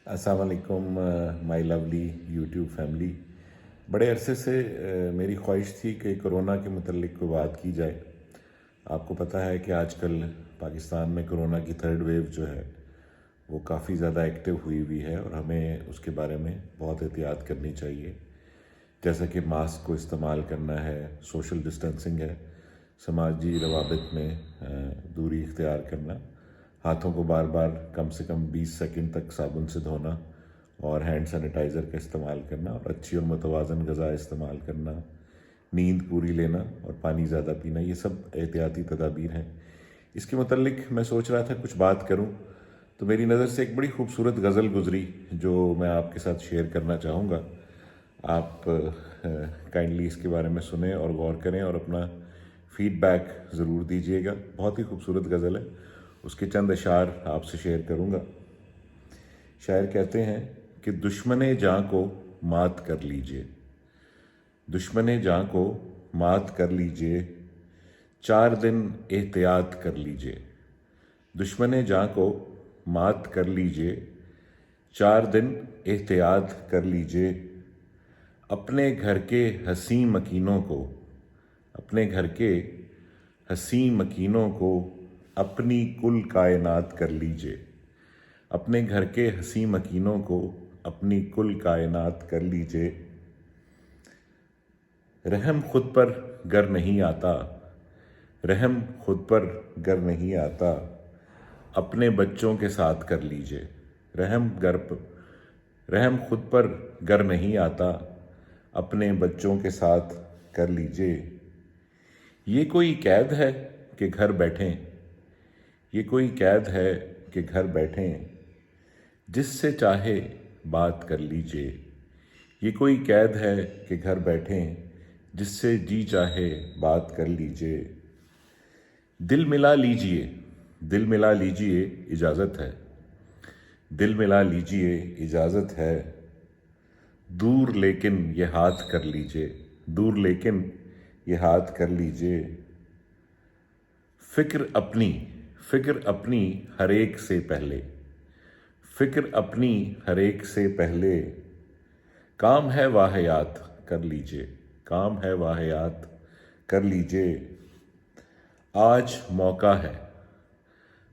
अस्सलाम वालेकुम my lovely YouTube family. बड़े अरसे से मेरी ख्वाहिश थी कि कोरोना के मुतल्लिक कोई बात की जाए। आपको पता है कि आजकल पाकिस्तान में कोरोना की थर्ड वेव जो है वो काफ़ी ज़्यादा एक्टिव हुई हुई है और हमें उसके बारे में बहुत एहतियात करनी चाहिए। जैसा कि मास्क को इस्तेमाल करना है, सोशल डिस्टेंसिंग है, समाजी रवाबित में दूरी इख्तियार करना, हाथों को बार बार कम से कम 20 सेकंड तक साबुन से धोना और हैंड सैनिटाइज़र का इस्तेमाल करना और अच्छी और मुतवाज़न ग़िज़ा इस्तेमाल करना, नींद पूरी लेना और पानी ज़्यादा पीना, ये सब एहतियाती तदाबीर हैं। इसके मुतल्लिक मैं सोच रहा था कुछ बात करूं, तो मेरी नज़र से एक बड़ी खूबसूरत गज़ल गुज़री जो मैं आपके साथ शेयर करना चाहूँगा। आप काइंडली इसके बारे में सुने और गौर करें और अपना फीडबैक ज़रूर दीजिएगा। बहुत ही खूबसूरत गज़ल है, उसके चंद अशार आपसे शेयर करूँगा। शायर कहते हैं कि दुश्मने जाँ को मात कर लीजिए, दुश्मने जाँ को मात कर लीजिए, 4 दिन एहतियात कर लीजिए। दुश्मने जाँ को मात कर लीजिए, 4 दिन एहतियात कर लीजिए। अपने घर के हसीं मकीनों को, अपने घर के हसीं मकीनों को अपनी कुल कायनात कर लीजिए। अपने घर के हसीं मकीनों को अपनी कुल कायनात कर लीजिए। रहम खुद पर गर नहीं आता, रहम खुद पर गर नहीं आता, अपने बच्चों के साथ कर लीजिए। रहम खुद पर गर नहीं आता, अपने बच्चों के साथ कर लीजिए। ये कोई कैद है कि घर बैठें, ये कोई कैद है कि घर बैठें, जिससे चाहे बात कर लीजिए। ये कोई कैद है कि घर बैठें, जिससे जी चाहे बात कर लीजिए। दिल मिला लीजिए, दिल मिला लीजिए, इजाज़त है, दिल मिला लीजिए, इजाज़त है। दूर लेकिन ये हाथ कर लीजिए, दूर लेकिन ये हाथ कर लीजिए। फ़िक्र अपनी, फ़िक्र अपनी हर एक से पहले, फ़िक्र अपनी हर एक से पहले। काम है वाहियात कर लीजिए, काम है वाहियात कर लीजिए। आज मौका है,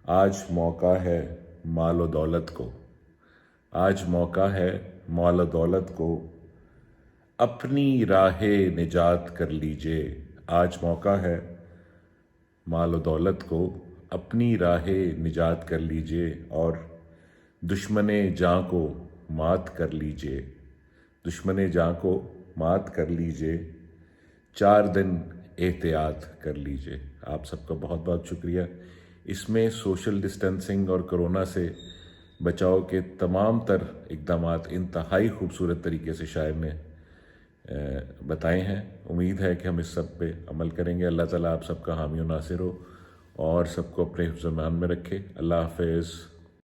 आज मौका है मालो दौलत को, आज मौका है मालो दौलत को अपनी राहे निजात कर लीजिए। आज मौका है मालो दौलत को अपनी राहे निजात कर लीजिए और दुश्मने जाँ को मात कर लीजिए, दुश्मने जाँ को मात कर लीजिए। 4 दिन एहतियात कर लीजिए। आप सबका बहुत बहुत शुक्रिया। इसमें सोशल डिस्टेंसिंग और कोरोना से बचाव के तमाम तर इक़दामात इंतहाई खूबसूरत तरीके से शायर ने बताए हैं। उम्मीद है कि हम इस सब पे अमल करेंगे। अल्लाह ताला आप सबका हामी और नासिर हो और सबको अपने हिफ्ज़-ए-मान में रखे। अल्लाह हाफ़िज़।